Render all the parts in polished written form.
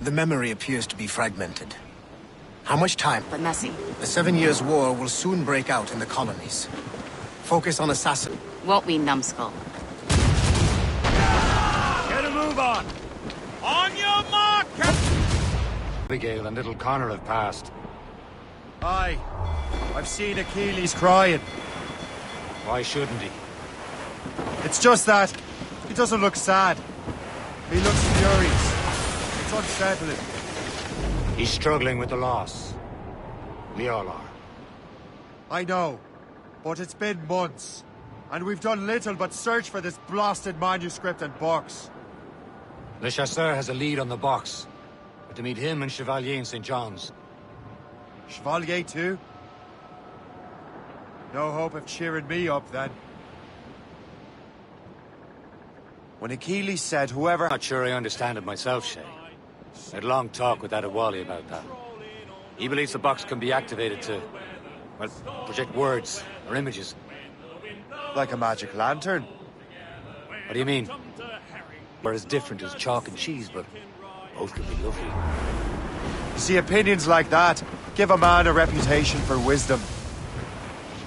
The memory appears to be fragmented. How much time? But messy. The 7 Years' War will soon break out in the colonies. Focus on assassin. Won't we, numbskull? Get a move on! On your mark, Abigail and little Connor have passed. Aye. I've seen Achilles crying. Why shouldn't he? It's just that. He doesn't look sad. He looks furious. It's unsettling. He's struggling with the loss. We all are. I know. But it's been months. And we've done little but search for this blasted manuscript and box. Le Chasseur has a lead on the box. But to meet him and Chevalier in St. John's. Chevalier too? No hope of cheering me up then. When Achilles said whoever... Not sure I understand it myself, Shay. I had a long talk with Adewale about that. He believes the box can be activated to, well, project words or images. Like a magic lantern? What do you mean? We're as different as chalk and cheese, but both could be lovely. You see, opinions like that give a man a reputation for wisdom.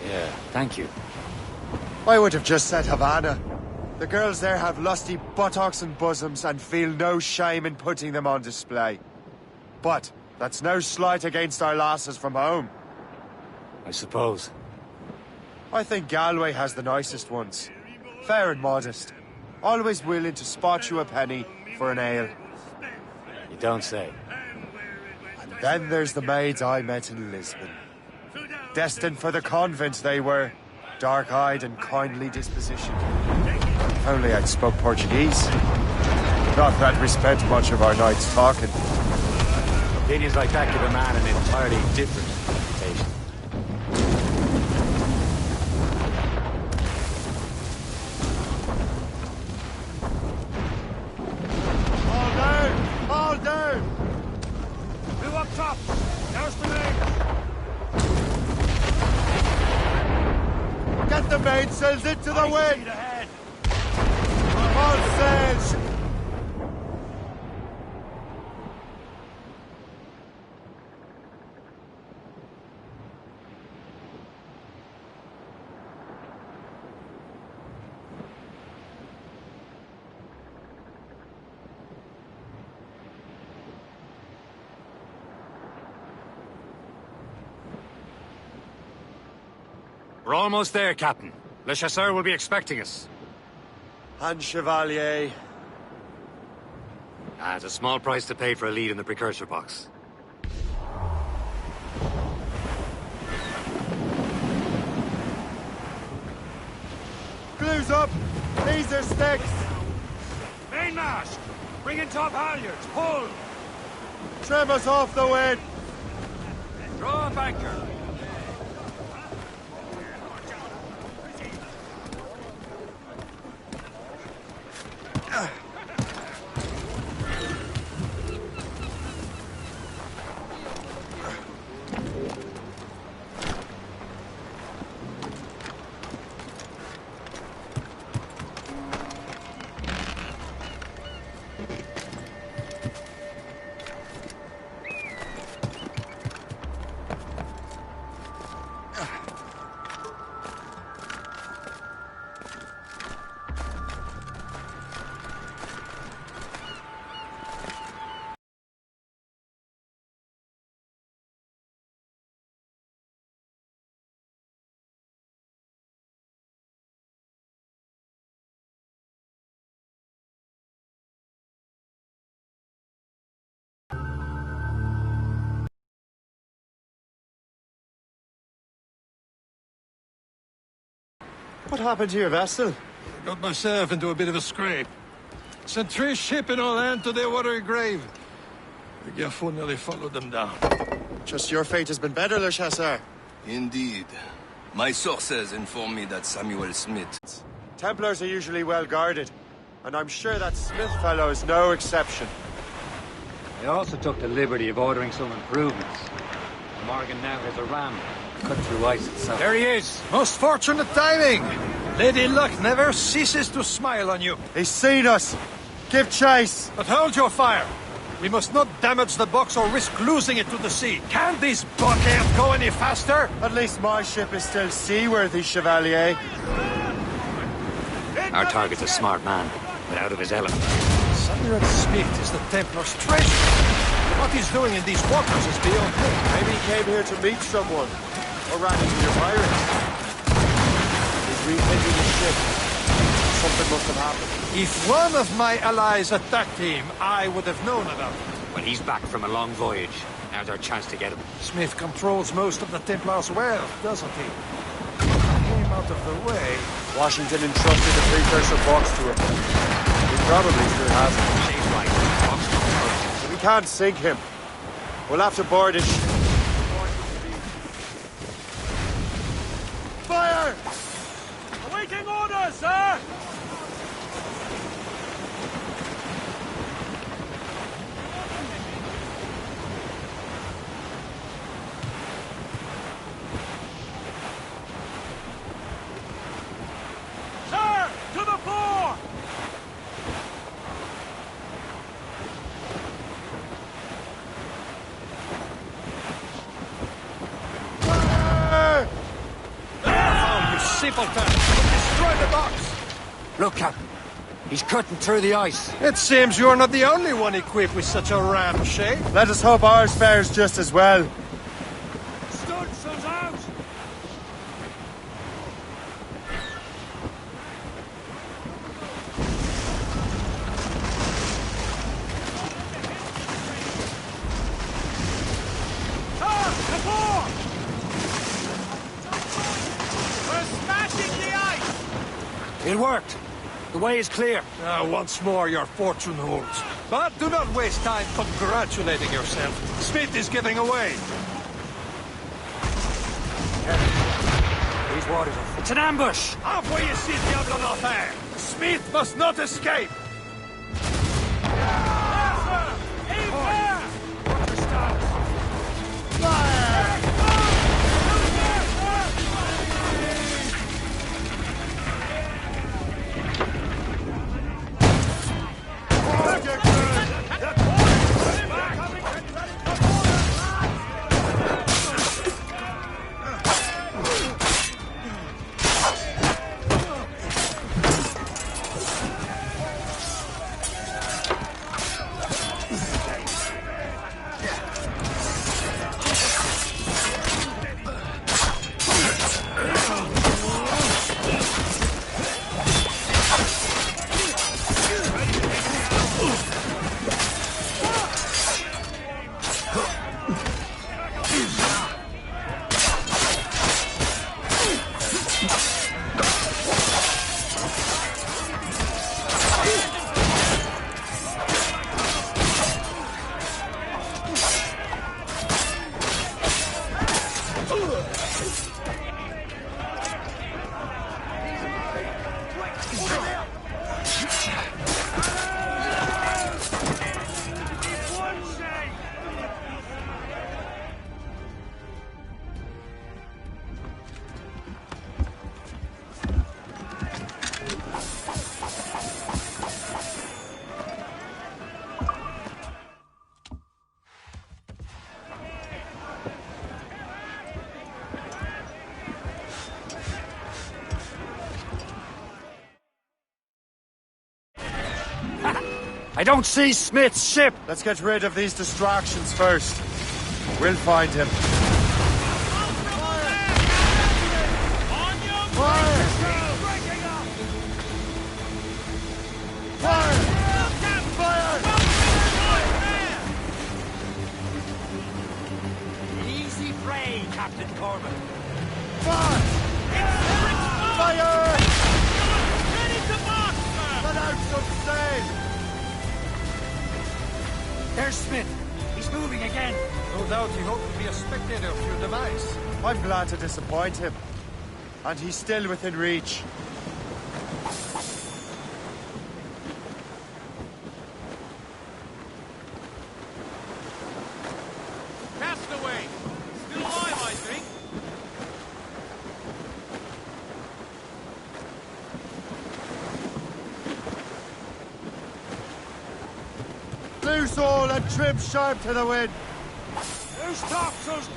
Yeah, thank you. I would have just said Havana. The girls there have lusty buttocks and bosoms and feel no shame in putting them on display. But that's no slight against our lasses from home. I suppose. I think Galway has the nicest ones. Fair and modest. Always willing to spot you a penny for an ale. You don't say. And then there's the maids I met in Lisbon. Destined for the convent they were. Dark-eyed and kindly dispositioned. If only I'd spoke Portuguese. Not that we spent much of our nights talking. Opinions like that give a man an entirely different reputation. All down! All down! Move up top! Now's the main! Get the mainsails into the wind! All sails! We're almost there, Captain. Le Chasseur will be expecting us. And Chevalier. It's a small price to pay for a lead in the precursor box. Glues up! These are sticks! Mainmast! Bring in top halyards! Pull! Trim us off the wind! Draw up anchor! What happened to your vessel? Got myself into a bit of a scrape. Sent 3 ships in all land to their watery grave. The Gaffo nearly followed them down. Just your fate has been better, Le Chasseur. Indeed. My sources inform me that Samuel Smith... Templars are usually well guarded, and I'm sure that Smith fellow is no exception. I also took the liberty of ordering some improvements. Morgan now has a ram cut through ice itself. There he is! Most fortunate timing! Lady Luck never ceases to smile on you. He's seen us! Give chase! But hold your fire! We must not damage the box or risk losing it to the sea. Can this blockade go any faster? At least my ship is still seaworthy, Chevalier. Our target's a smart man, but out of his element. Samuel Smith is the Templar's treasure. What he's doing in these waters is beyond me. Maybe he came here to meet someone. Or ran into your pirates. He's refitting his ship. Something must have happened. If one of my allies attacked him, I would have known about it. Well, he's back from a long voyage. Now's our chance to get him. Smith controls most of the Templars' wealth, doesn't he? Came out of the way. Washington entrusted the precursor box to him. He probably still has it. She's right. Box comes first. But we can't sink him. We'll have to board his ship. Fire! Awaiting orders, sir! Sir, to the fore! Fire! Oh, you simpleton! Destroy the box! Look, Captain. He's cutting through the ice. It seems you're not the only one equipped with such a ram shape. Let us hope ours fares just as well. Stunsons out! Sir, the fore! We're smashing the ice! It worked. The way is clear. Once more, your fortune holds. But do not waste time congratulating yourself. Smith is giving away. These waters are... It's an ambush! Halfway, you see Diablo Northern. Smith must not escape. Aim there! Water stops. I don't see Smith's ship! Let's get rid of these distractions first. We'll find him. Easy prey, Captain Corbin. Fire! Ready to box, sir! Let out some sail! There's Smith. He's moving again. No doubt he hoped to be a spectator of your demise. I'm glad to disappoint him. And he's still within reach. Castaway! Still alive, I think. loose all and trim sharp to the wind. Who stops us?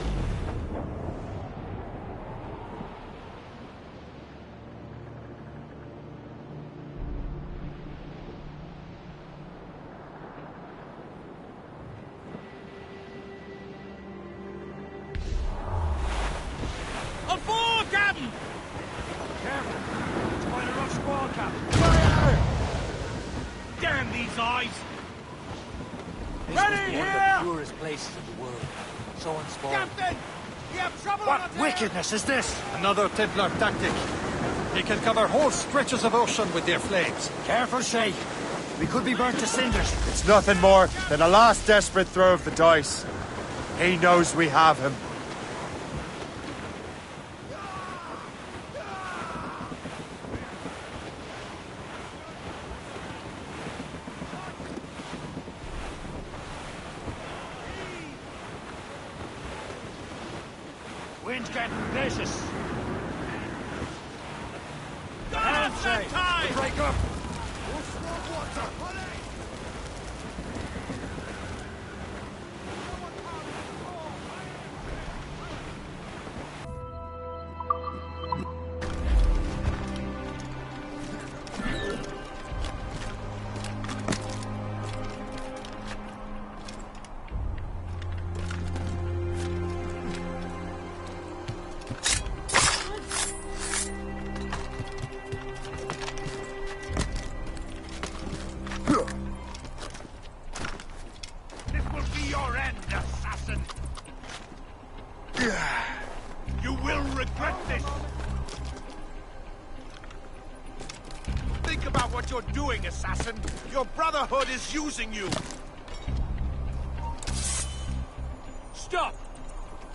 On board, Captain! Careful. It's quite a rough squall, Captain. Fire! Damn these eyes! Ready here! purest places in the world. So unspoiled. Captain! We have trouble What on the tail! wickedness is this? Another Templar tactic. They can cover whole stretches of ocean with their flames. Careful, Shay. We could be burnt to cinders. It's nothing more than a last desperate throw of the dice. He knows we have him. Wind's getting vicious. Don't Hands, have that Shay. time! Break up. This will be your end, assassin! You will regret this! Think about what you're doing, assassin! Your Brotherhood is using you! Stop!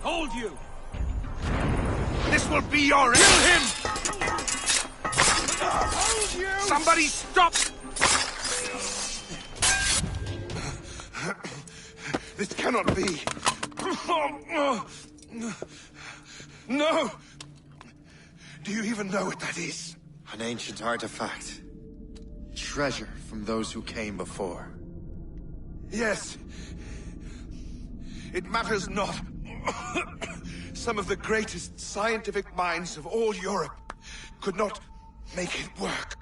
Hold you! This will be your end! Kill him! Hold you! Somebody stop! This cannot be. No! Do you even know what that is? An ancient artifact. Treasure from those who came before. Yes. It matters not. Some of the greatest scientific minds of all Europe could not make it work.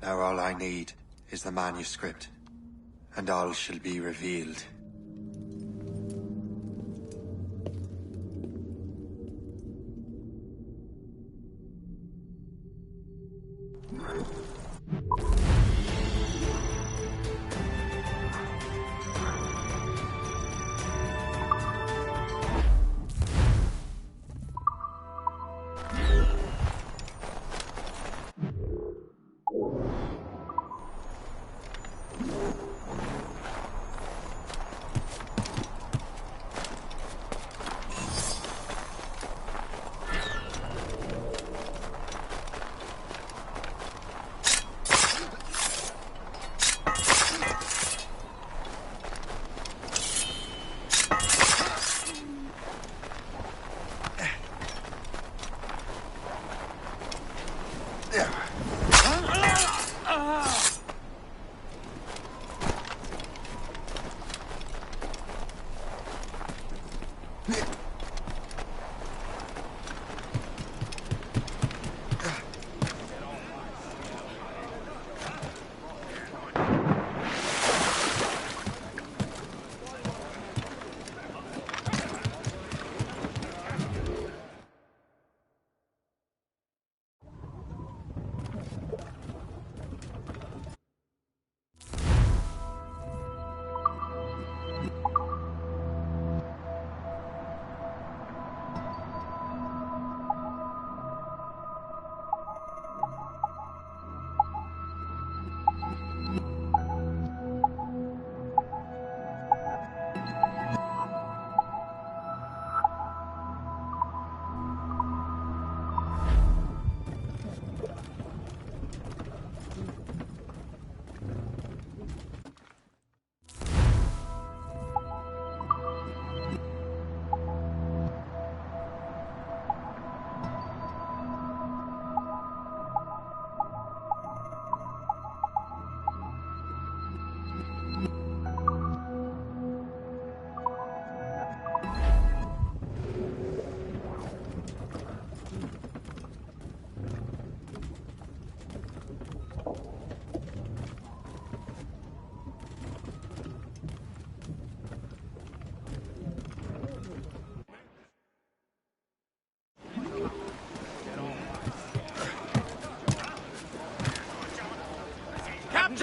Now all I need is the manuscript, and all shall be revealed.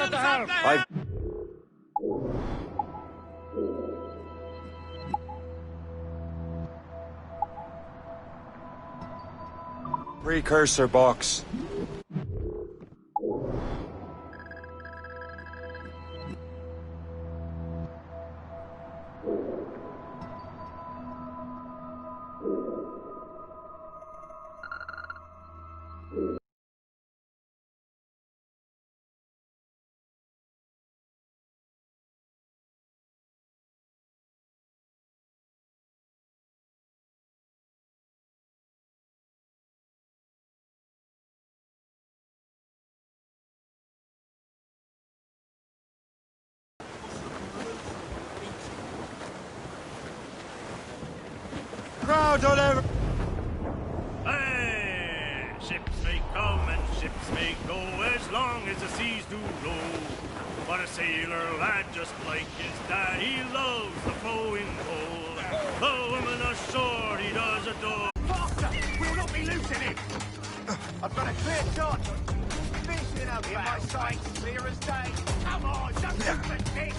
What the hell? Precursor box. Crowd, don't ever... Hey! Ships may come and ships may go as long as the seas do roll. But a sailor lad just like his dad, he loves the flowing coal. The woman ashore he does adore. Faster! We'll not be losing him! I've got a clear shot! Fishing out in my sight, clear as day! Come on, don't lose the stick!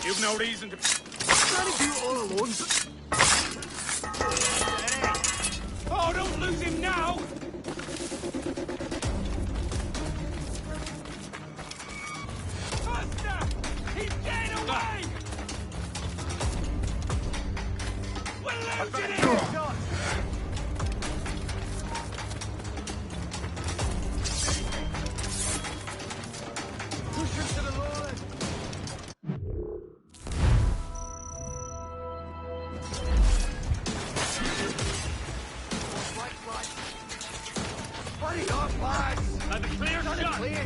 You've no reason to... Trying to do it all alone. Oh, don't lose him now! Faster! He's getting away! We're losing him! Push him to the Lord! Hurry up, lads! And the clear shot! Clear!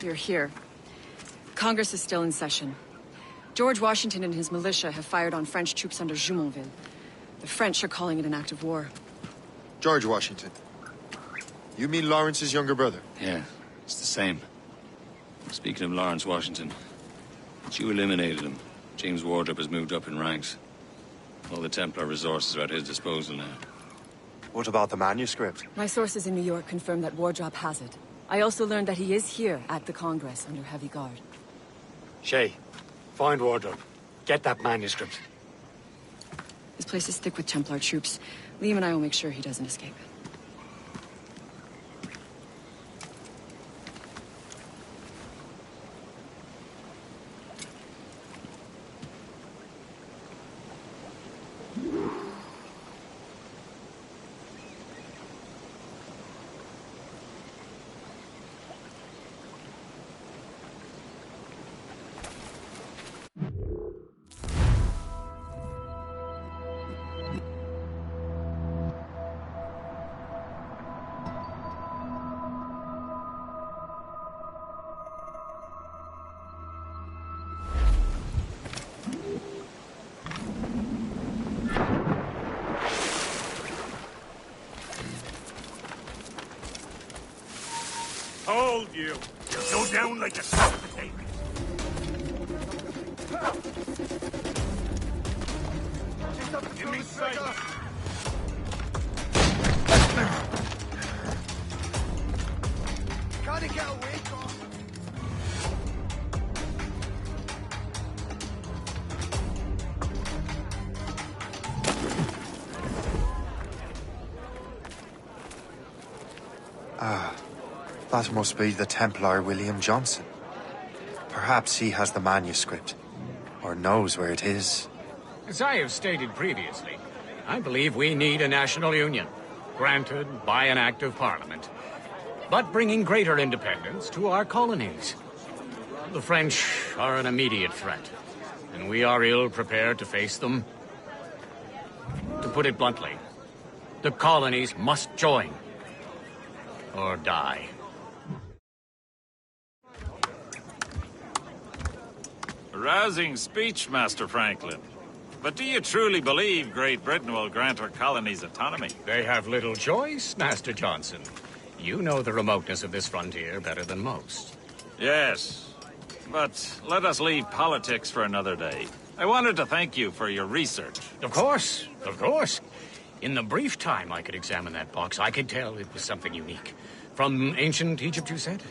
You're here. Congress is still in session. George Washington and his militia have fired on French troops under Jumonville. The French are calling it an act of war. George Washington. You mean Lawrence's younger brother? Yeah, it's the same. Speaking of Lawrence Washington, since you eliminated him, James Wardrop has moved up in ranks. All the Templar resources are at his disposal now. What about the manuscript? My sources in New York confirm that Wardrop has it. I also learned that he is here at the Congress under heavy guard. Shay, find Wardrop. Get that manuscript. His place is thick with Templar troops. Liam and I will make sure he doesn't escape. Hold you! You'll go down like a sack of potatoes. Give me sight! Gotta get away, Tom! That must be the Templar William Johnson. Perhaps he has the manuscript, or knows where it is. As I have stated previously, I believe we need a national union. granted by an act of Parliament, but bringing greater independence to our colonies. The French are an immediate threat, and we are ill prepared to face them. To put it bluntly, the colonies must join, or die. A rousing speech, Master Franklin. But do you truly believe Great Britain will grant her colonies autonomy? They have little choice, Master Johnson. You know the remoteness of this frontier better than most. Yes, but let us leave politics for another day. I wanted to thank you for your research. Of course, of course. In the brief time I could examine that box, I could tell it was something unique. From ancient Egypt, you said?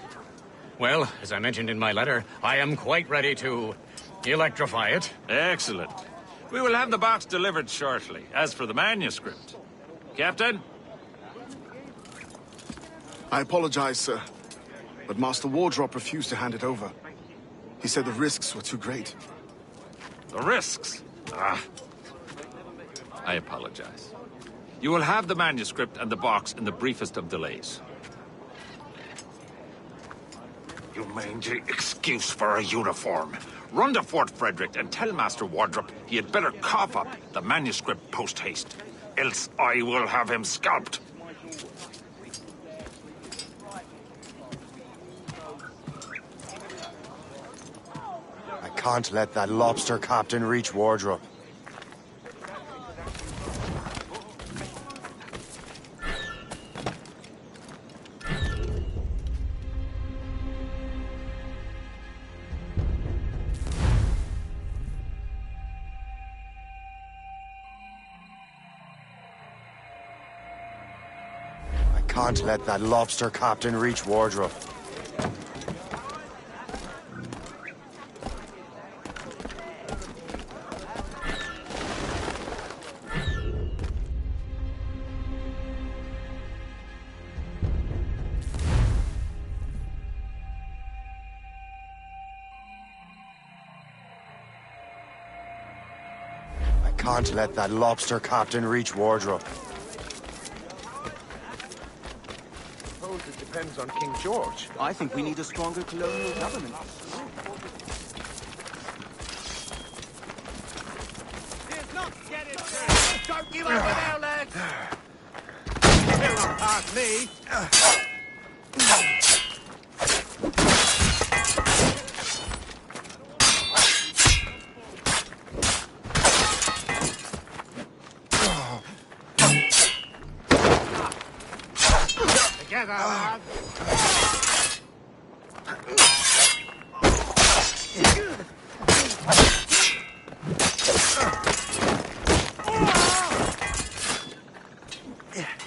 Well, as I mentioned in my letter, I am quite ready to electrify it. Excellent. We will have the box delivered shortly. As for the manuscript... Captain? I apologize, sir, but Master Wardrop refused to hand it over. He said the risks were too great. The risks? Ah. I apologize. You will have the manuscript and the box in the briefest of delays. You mangy excuse for a uniform. Run to Fort Frederick and tell Master Wardrop he had better cough up the manuscript post-haste. Else I will have him scalped. I can't let that lobster captain reach Wardrop. Can't let that lobster captain reach Wardrop. I can't let that lobster captain reach Wardrop. It depends on King George. I think we need a stronger colonial government. Don't give over now, lads! They're not past me! Together, lads!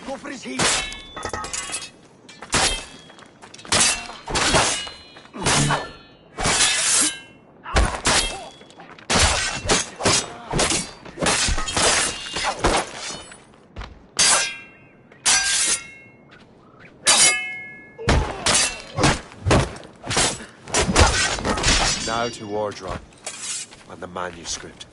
Go for his heel! Now to Wardrop and the manuscript.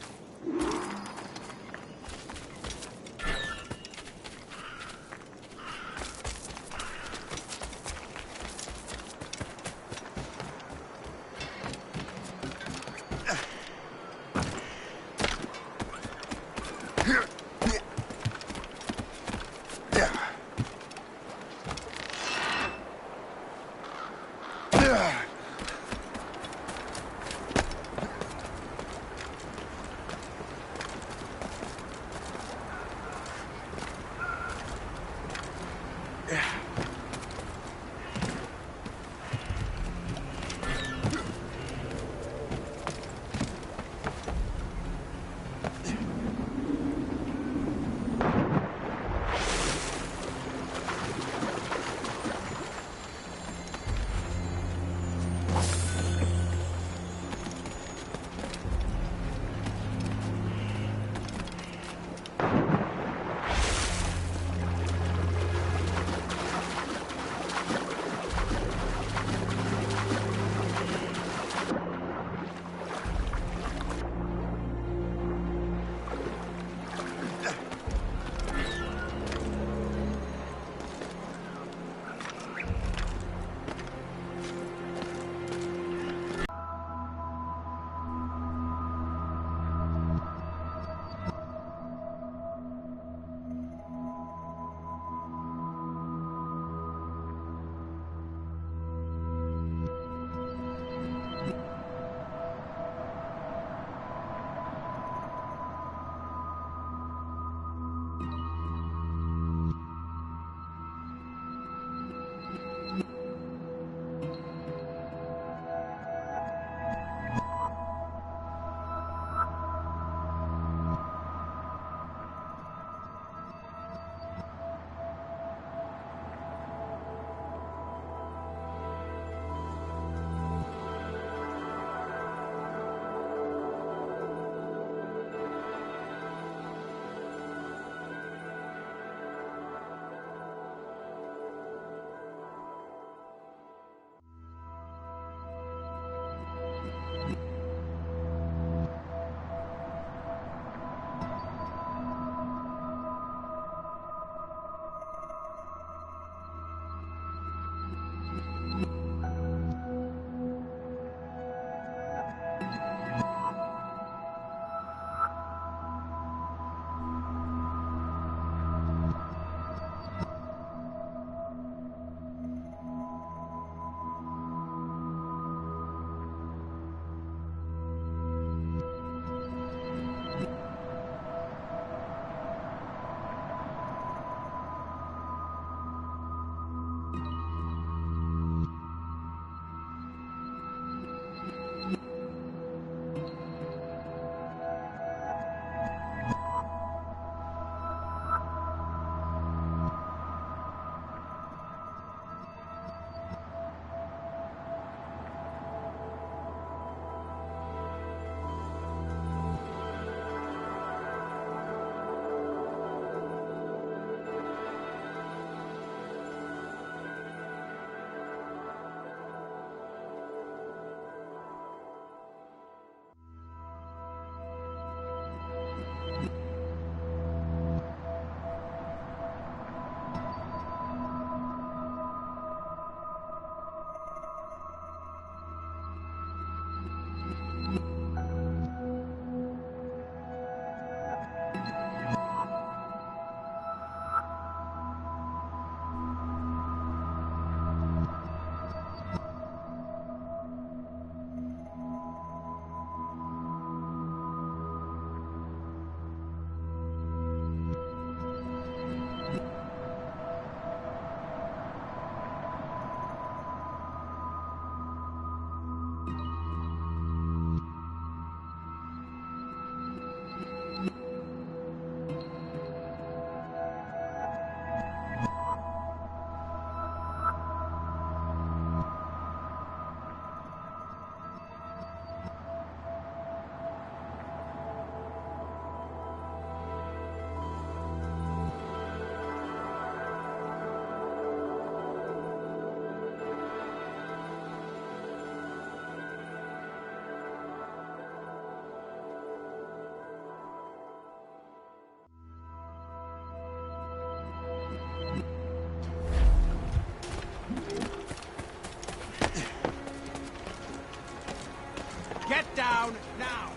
down now!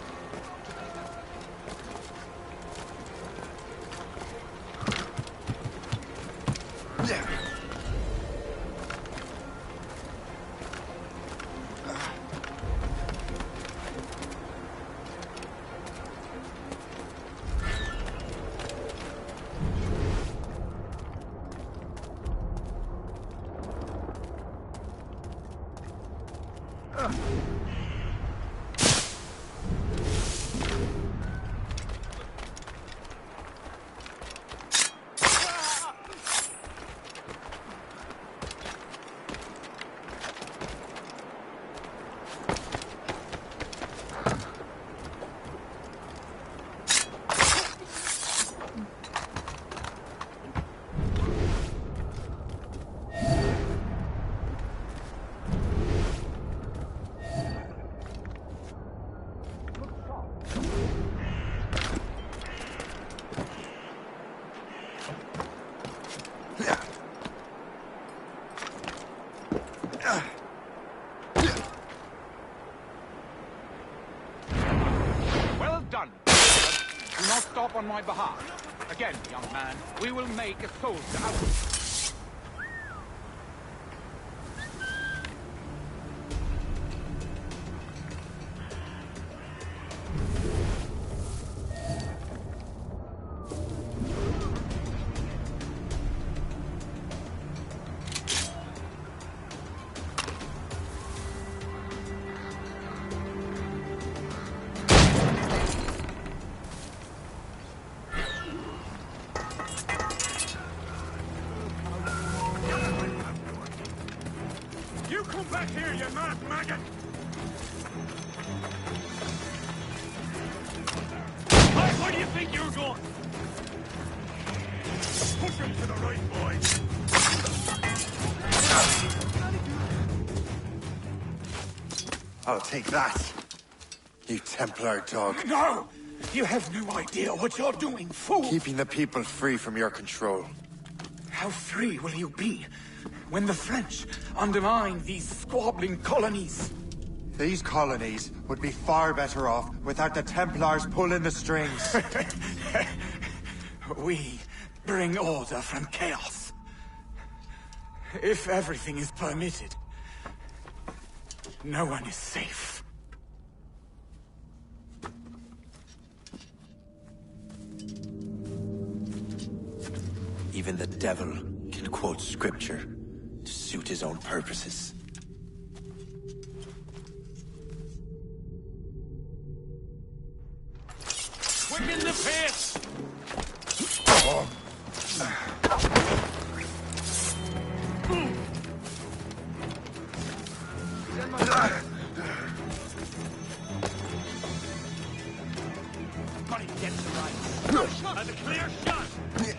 On my behalf. Again, young man, we will make a soldier out of you. I'll take that, you Templar dog. No! You have no idea what you're doing, fool! Keeping the people free from your control. How free will you be when the French undermine these squabbling colonies? These colonies would be far better off without the Templars pulling the strings. We bring order from chaos. If everything is permitted, no one is safe. Even the devil can quote scripture to suit his own purposes. Quicken the pace! Money gets the right. That's a clear shot!